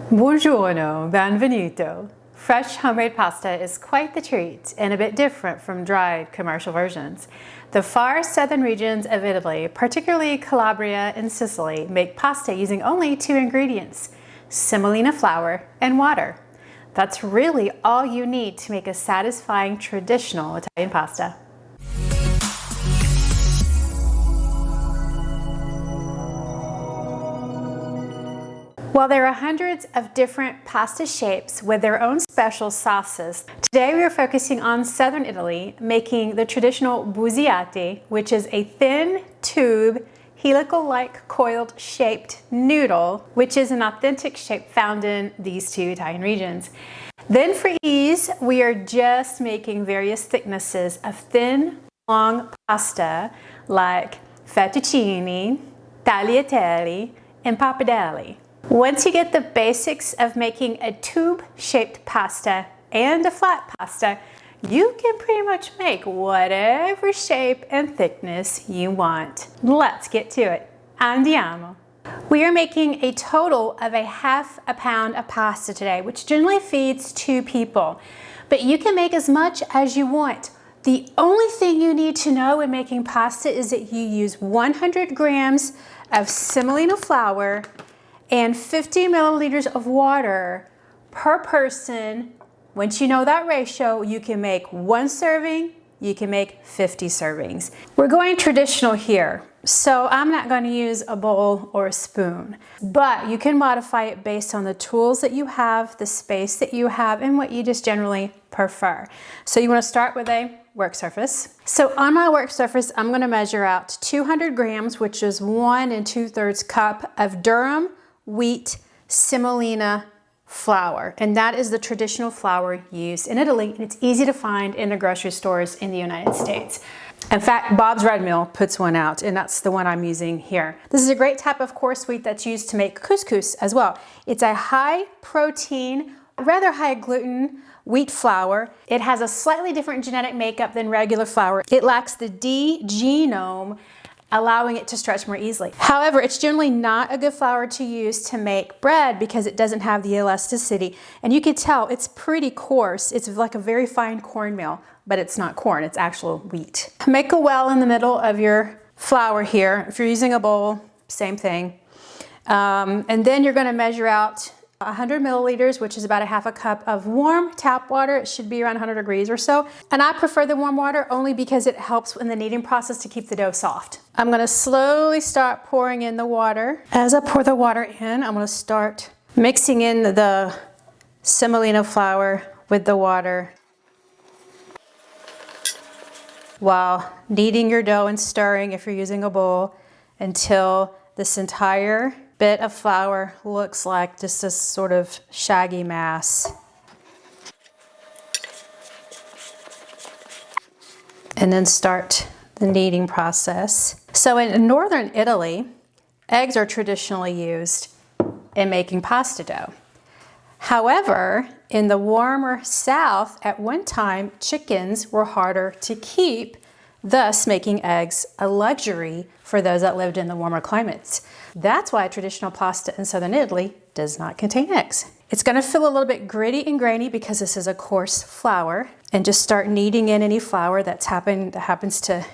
Buongiorno, benvenuto. Fresh homemade pasta is quite the treat and a bit different from dried commercial versions. The far southern regions of Italy, particularly Calabria and Sicily, make pasta using only two ingredients: semolina flour and water. That's really all you need to make a satisfying traditional Italian pasta. While there are hundreds of different pasta shapes with their own special sauces, today we are focusing on southern Italy, making the traditional Busiate, which is a thin tube, helical-like coiled shaped noodle, which is an authentic shape found in these two Italian regions. Then for ease, we are just making various thicknesses of thin, long pasta like fettuccine, tagliatelle, and pappardelle. Once you get the basics of making a tube-shaped pasta and a flat pasta, you can pretty much make whatever shape and thickness you want. Let's get to it. Andiamo. We are making a total of a half a pound of pasta today, which generally feeds 2 people, but you can make as much as you want. The only thing you need to know when making pasta is that you use 100 grams of semolina flour and 50 milliliters of water per person. Once you know that ratio, you can make 1 serving, you can make 50 servings. We're going traditional here, so I'm not going to use a bowl or a spoon, but you can modify it based on the tools that you have, the space that you have, and what you just generally prefer. So you want to start with a work surface. So on my work surface, I'm going to measure out 200 grams, which is 1 2/3 cup of durum wheat semolina flour, and that is the traditional flour used in Italy, and it's easy to find in the grocery stores in the United States. In fact, Bob's Red Mill puts one out, and that's the one I'm using here. This is a great type of coarse wheat that's used to make couscous as well. It's a high protein, rather high gluten wheat flour. It has a slightly different genetic makeup than regular flour. It lacks the D genome, allowing it to stretch more easily. However, it's generally not a good flour to use to make bread because it doesn't have the elasticity. And you can tell it's pretty coarse. It's like a very fine cornmeal, but it's not corn, it's actual wheat. Make a well in the middle of your flour here. If you're using a bowl, same thing. And then you're gonna measure out 100 milliliters, which is about a half a cup of warm tap water. It should be around 100 degrees or so. And I prefer the warm water only because it helps in the kneading process to keep the dough soft. I'm gonna slowly start pouring in the water. As I pour the water in, I'm gonna start mixing in the semolina flour with the water while kneading your dough and stirring if you're using a bowl until this entire bit of flour looks like just this sort of shaggy mass. And then start the kneading process. So in northern Italy, eggs are traditionally used in making pasta dough. However, in the warmer south, at one time, chickens were harder to keep, thus making eggs a luxury for those that lived in the warmer climates. That's why traditional pasta in southern Italy does not contain eggs. It's gonna feel a little bit gritty and grainy because this is a coarse flour, and just start kneading in any flour that happens to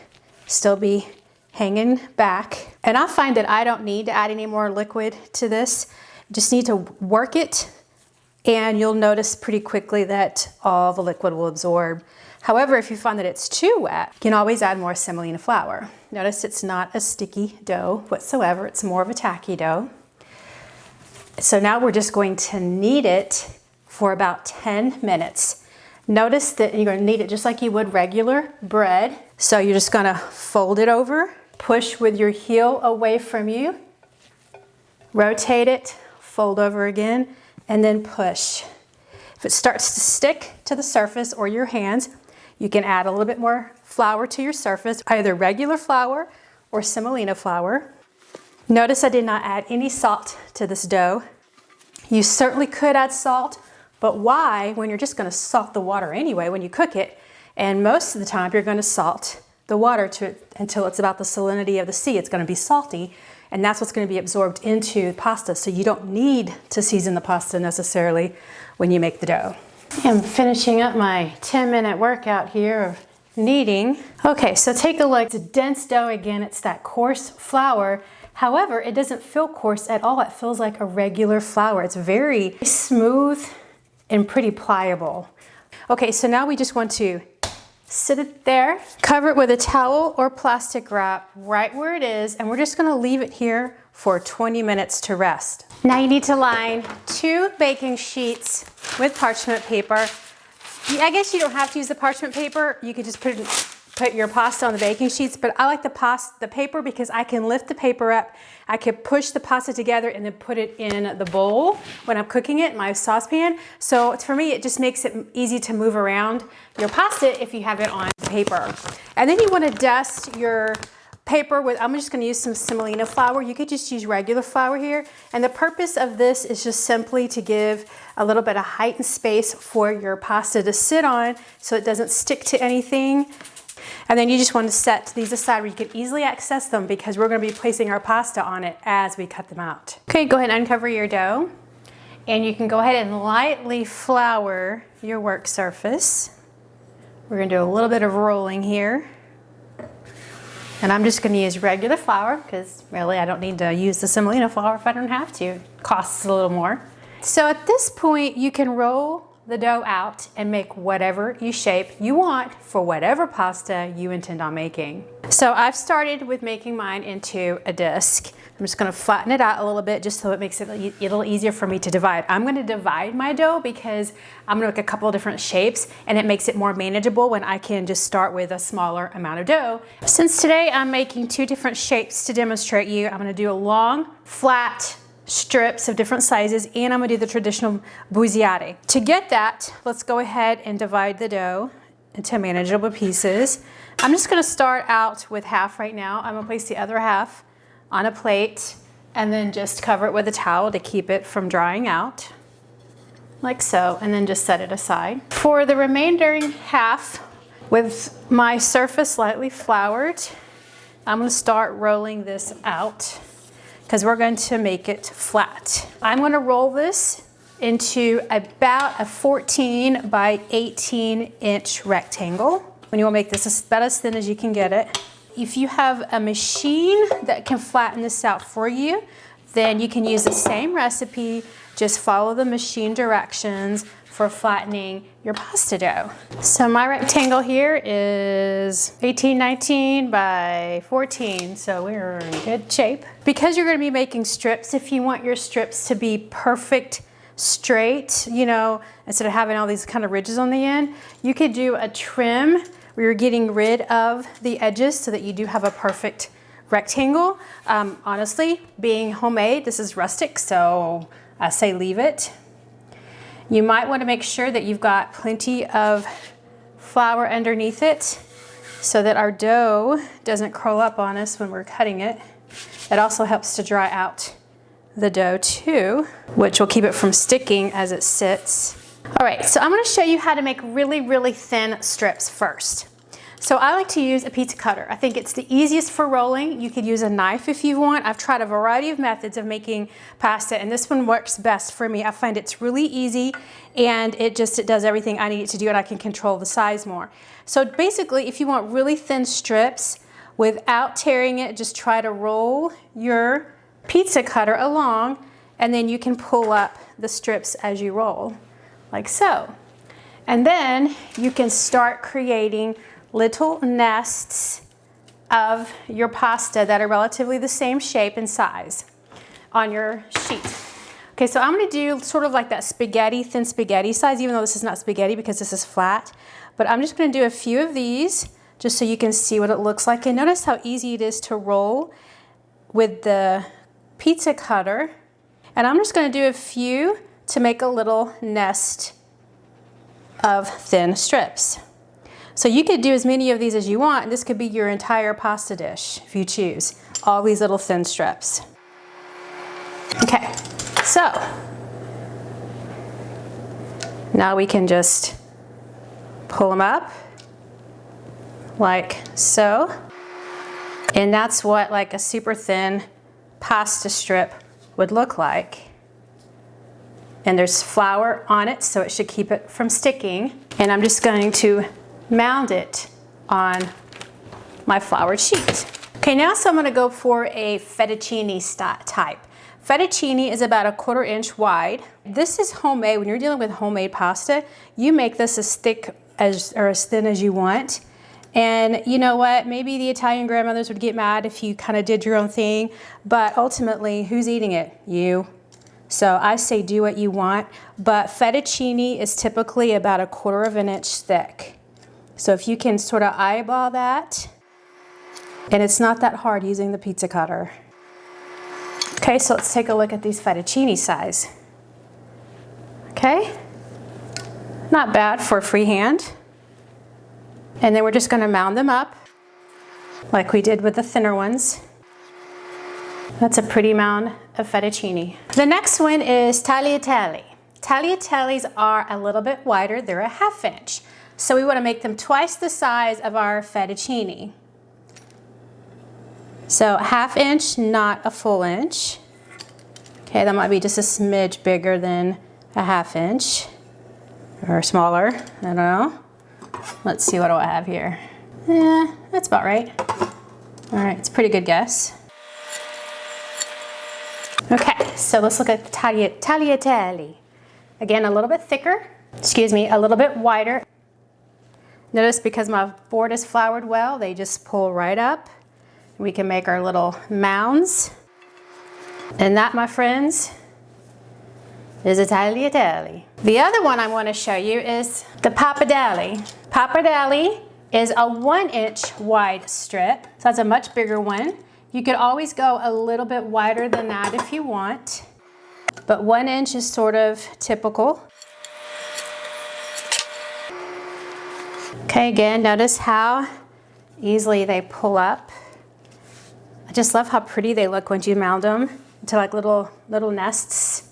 still be hanging back. And I find that I don't need to add any more liquid to this. Just need to work it, and you'll notice pretty quickly that all the liquid will absorb. However, if you find that it's too wet, you can always add more semolina flour. Notice it's not a sticky dough whatsoever. It's more of a tacky dough. So now we're just going to knead it for about 10 minutes. Notice that you're going to knead it just like you would regular bread. So you're just going to fold it over, push with your heel away from you, rotate it, fold over again, and then push. If it starts to stick to the surface or your hands, you can add a little bit more flour to your surface, either regular flour or semolina flour. Notice I did not add any salt to this dough. You certainly could add salt, but why when you're just going to salt the water anyway when you cook it? And most of the time you're going to salt the water until it's about the salinity of the sea. It's going to be salty, and that's what's going to be absorbed into pasta. So you don't need to season the pasta necessarily when you make the dough. I'm finishing up my 10-minute workout here of kneading. Okay, so take a look. It's a dense dough again. It's that coarse flour. However, it doesn't feel coarse at all. It feels like a regular flour. It's very smooth and pretty pliable. Okay, so now we just want to sit it there, cover it with a towel or plastic wrap right where it is, and we're just gonna leave it here for 20 minutes to rest. Now you need to line 2 baking sheets with parchment paper. I guess you don't have to use the parchment paper. You could just put your pasta on the baking sheets, but I like the paper because I can lift the paper up, I can push the pasta together and then put it in the bowl when I'm cooking it in my saucepan. So for me, it just makes it easy to move around your pasta if you have it on the paper. And then you want to dust your paper with, I'm just going to use some semolina flour. You could just use regular flour here. And the purpose of this is just simply to give a little bit of height and space for your pasta to sit on so it doesn't stick to anything. And then you just want to set these aside where you can easily access them because we're going to be placing our pasta on it as we cut them out. Okay, go ahead and uncover your dough. And you can go ahead and lightly flour your work surface. We're going to do a little bit of rolling here. And I'm just going to use regular flour because really I don't need to use the semolina flour if I don't have to. It costs a little more. So at this point you can roll the dough out and make whatever shape you want for whatever pasta you intend on making. So I've started with making mine into a disc. I'm just going to flatten it out a little bit just so it makes it a little easier for me to divide. I'm going to divide my dough because I'm going to make a couple of different shapes and it makes it more manageable when I can just start with a smaller amount of dough. Since today I'm making 2 different shapes to demonstrate you, I'm going to do a long, flat strips of different sizes, and I'm gonna do the traditional busiate. To get that, let's go ahead and divide the dough into manageable pieces. I'm just gonna start out with half right now. I'm gonna place the other half on a plate and then just cover it with a towel to keep it from drying out, like so, and then just set it aside. For the remaining half, with my surface slightly floured, I'm gonna start rolling this out because we're going to make it flat. I'm going to roll this into about a 14 by 18 inch rectangle. When you want to make this about as thin as you can get it. If you have a machine that can flatten this out for you, then you can use the same recipe, just follow the machine directions for flattening your pasta dough. So my rectangle here is 18-19 by 14, so we're in good shape. Because you're gonna be making strips, if you want your strips to be perfect straight, you know, instead of having all these kind of ridges on the end, you could do a trim where you're getting rid of the edges so that you do have a perfect rectangle. Honestly, being homemade, this is rustic, so I say leave it. You might want to make sure that you've got plenty of flour underneath it so that our dough doesn't curl up on us when we're cutting it. It also helps to dry out the dough too, which will keep it from sticking as it sits. All right, so I'm going to show you how to make really, really thin strips first. So I like to use a pizza cutter. I think it's the easiest for rolling. You could use a knife if you want. I've tried a variety of methods of making pasta and this one works best for me. I find it's really easy and it does everything I need it to do and I can control the size more. So basically, if you want really thin strips without tearing it, just try to roll your pizza cutter along and then you can pull up the strips as you roll, like so. And then you can start creating little nests of your pasta that are relatively the same shape and size on your sheet. Okay, so I'm gonna do sort of like that spaghetti, thin spaghetti size, even though this is not spaghetti because this is flat. But I'm just gonna do a few of these just so you can see what it looks like. And notice how easy it is to roll with the pizza cutter. And I'm just gonna do a few to make a little nest of thin strips. So you could do as many of these as you want. This could be your entire pasta dish if you choose. All these little thin strips. Okay, so now we can just pull them up like so. And that's what like a super thin pasta strip would look like. And there's flour on it, so it should keep it from sticking. And I'm just going to mound it on my floured sheet. Okay, now so I'm gonna go for a fettuccine type. Fettuccine is about 1/4 inch wide. This is homemade. When you're dealing with homemade pasta, you make this as thick or as thin as you want. And you know what? Maybe the Italian grandmothers would get mad if you kind of did your own thing, but ultimately, who's eating it? You. So I say do what you want, but fettuccine is typically about 1/4 inch thick. So if you can sort of eyeball that, and it's not that hard using the pizza cutter. Okay, so let's take a look at these fettuccine size. Okay, not bad for freehand. And then we're just gonna mound them up like we did with the thinner ones. That's a pretty mound of fettuccine. The next one is tagliatelle. Tagliatelles are a little bit wider, they're 1/2 inch. So we wanna make them twice the size of our fettuccine. So 1/2 inch, not a full inch. Okay, that might be just a smidge bigger than 1/2 inch or smaller, I don't know. Let's see, what do I have here? That's about right. All right, it's a pretty good guess. Okay, so let's look at tagliatelle. Again, a little bit thicker, a little bit wider. Notice because my board is floured well, they just pull right up. We can make our little mounds. And that, my friends, is a tagliatelle. The other one I want to show you is the pappardelle. Pappardelle is a 1 inch wide strip, so that's a much bigger one. You could always go a little bit wider than that if you want, but 1 inch is sort of typical. Okay, again, notice how easily they pull up. I just love how pretty they look when you mound them into like little nests.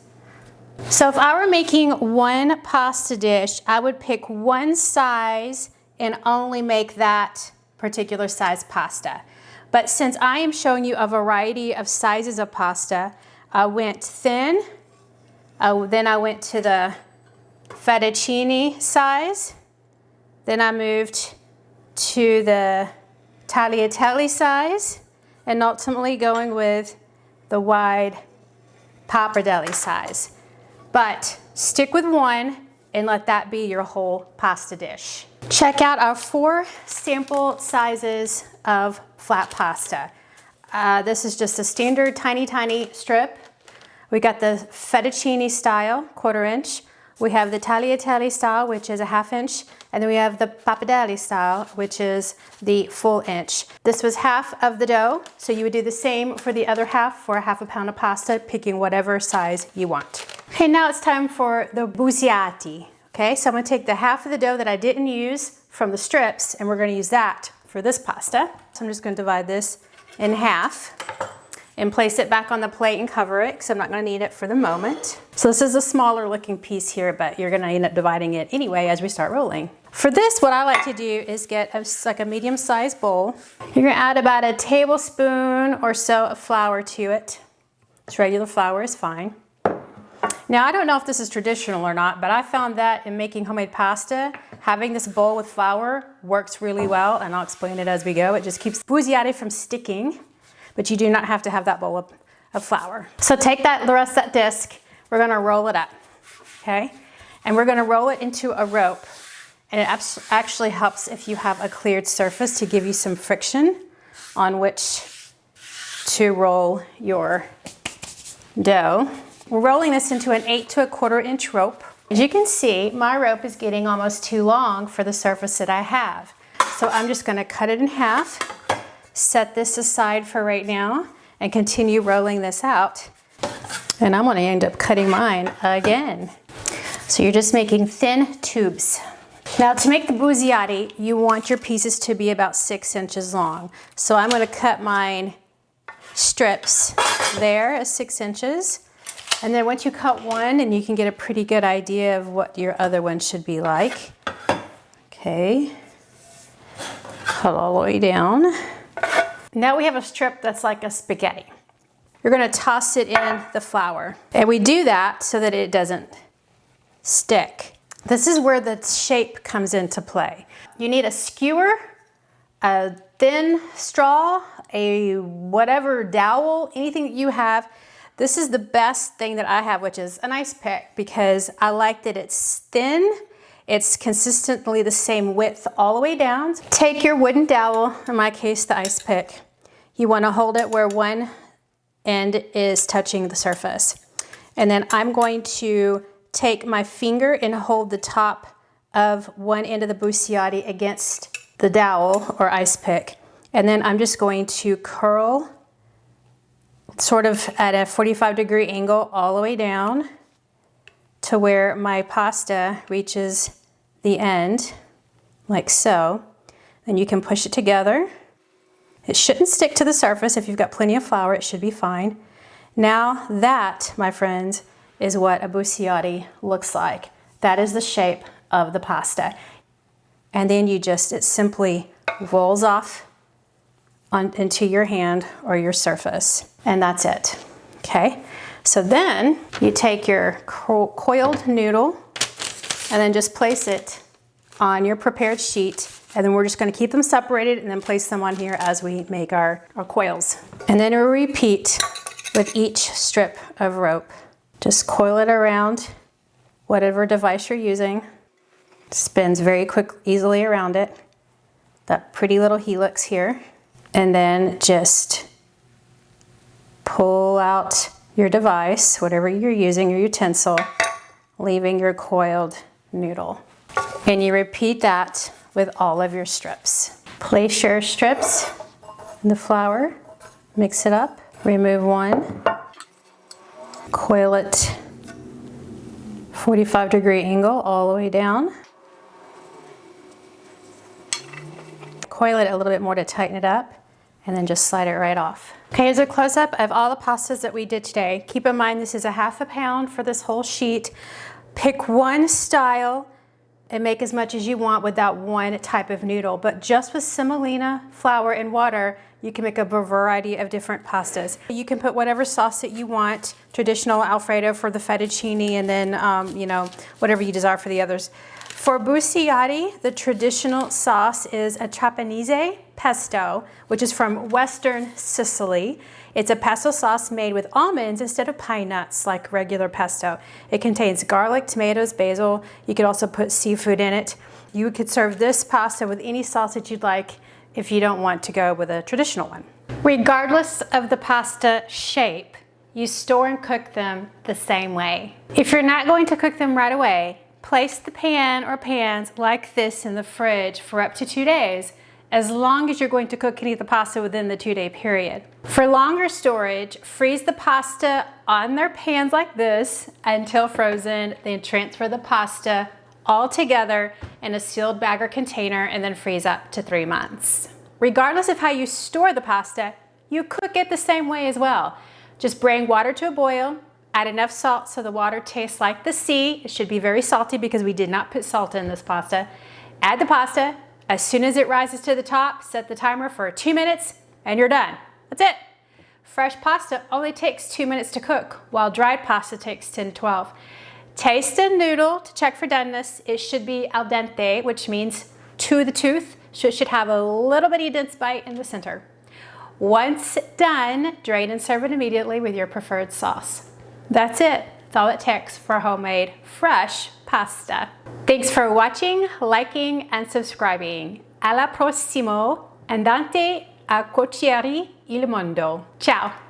So if I were making one pasta dish, I would pick one size and only make that particular size pasta. But since I am showing you a variety of sizes of pasta, I went thin, then I went to the fettuccine size, then I moved to the tagliatelle size, and ultimately going with the wide pappardelle size. But stick with one and let that be your whole pasta dish. Check out our 4 sample sizes of flat pasta. This is just a standard tiny strip. We got the fettuccine style, 1/4 inch. We have the tagliatelle style, which is a 1/2 inch. And then we have the pappardelle style, which is the full inch. This was half of the dough, so you would do the same for the other half for 1/2 pound of pasta, picking whatever size you want. Okay, now it's time for the busiate. Okay, so I'm gonna take the half of the dough that I didn't use from the strips, and we're gonna use that for this pasta. So I'm just gonna divide this in half and place it back on the plate and cover it, because I'm not gonna need it for the moment. So this is a smaller looking piece here, but you're gonna end up dividing it anyway as we start rolling. For this, what I like to do is get like a medium-sized bowl. You're gonna add about a tablespoon or so of flour to it. Just regular flour is fine. Now, I don't know if this is traditional or not, but I found that in making homemade pasta, having this bowl with flour works really well, and I'll explain it as we go. It just keeps busiate from sticking, but you do not have to have that bowl of flour. So take the rest of that disc, we're gonna roll it up, okay? And we're gonna roll it into a rope. And it actually helps if you have a cleared surface to give you some friction on which to roll your dough. We're rolling this into an 8 to 1/4 inch rope. As you can see, my rope is getting almost too long for the surface that I have. So I'm just gonna cut it in half, set this aside for right now, and continue rolling this out. And I'm gonna end up cutting mine again. So you're just making thin tubes. Now to make the busiate, you want your pieces to be about 6 inches long. So I'm gonna cut mine strips there at 6 inches. And then once you cut one, and you can get a pretty good idea of what your other one should be like. Okay, cut all the way down. Now we have a strip that's like a spaghetti. you're gonna toss it in the flour. And we do that so that it doesn't stick. This is where the shape comes into play. You need a skewer, a thin straw, a whatever dowel, anything that you have. This is the best thing that I have, which is an ice pick, because I like that it's thin. It's consistently the same width all the way down. Take your wooden dowel, in my case, the ice pick. You want to hold it where one end is touching the surface. And then I'm going to take my finger and hold the top of one end of the Busiate against the dowel or ice pick. And then I'm just going to curl sort of at a 45-degree angle all the way down to where my pasta reaches the end, like so. Then you can push it together. It shouldn't stick to the surface. If you've got plenty of flour, it should be fine. Now that, my friends, is what a Busiate looks like. That is the shape of the pasta. And then it simply rolls off into your hand or your surface. And that's it, okay? So then you take your coiled noodle and then just place it on your prepared sheet. And then we're just gonna keep them separated and then place them on here as we make our coils. And then we'll repeat with each strip of rope. Just coil it around whatever device you're using. Spins very easily around it. That pretty little helix here. And then just pull out your device, whatever you're using, your utensil, leaving your coiled noodle. And you repeat that with all of your strips. Place your strips in the flour, mix it up, remove one, coil it 45-degree angle all the way down. Coil it a little bit more to tighten it up, and then just slide it right off. Okay, here's a close-up of all the pastas that we did today. Keep in mind this is a ½ pound for this whole sheet. Pick one style and make as much as you want with that one type of noodle. But just with semolina, flour, and water, you can make a variety of different pastas. You can put whatever sauce that you want, traditional Alfredo for the fettuccine, and then you know, whatever you desire for the others. For Busiate, the traditional sauce is a Trapanese pesto, which is from Western Sicily. It's a pesto sauce made with almonds instead of pine nuts like regular pesto. It contains garlic, tomatoes, basil. You could also put seafood in it. You could serve this pasta with any sauce that you'd like if you don't want to go with a traditional one. Regardless of the pasta shape, you store and cook them the same way. If you're not going to cook them right away, place the pan or pans like this in the fridge for up to 2 days, as long as you're going to cook any of the pasta within the 2-day period. For longer storage, freeze the pasta on their pans like this until frozen, then transfer the pasta all together in a sealed bag or container and then freeze up to 3 months. Regardless of how you store the pasta, you cook it the same way as well. Just bring water to a boil, add enough salt so the water tastes like the sea. It should be very salty because we did not put salt in this pasta. Add the pasta. As soon as it rises to the top, set the timer for 2 minutes and you're done. That's it. Fresh pasta only takes 2 minutes to cook, while dried pasta takes 10 to 12. Taste a noodle to check for doneness. It should be al dente, which means to the tooth. So it should have a little bitty dense bite in the center. Once done, drain and serve it immediately with your preferred sauce. That's it. That's all it takes for homemade, fresh pasta. Thanks for watching, liking, and subscribing. Alla prossimo, andate a cuocere il mondo. Ciao!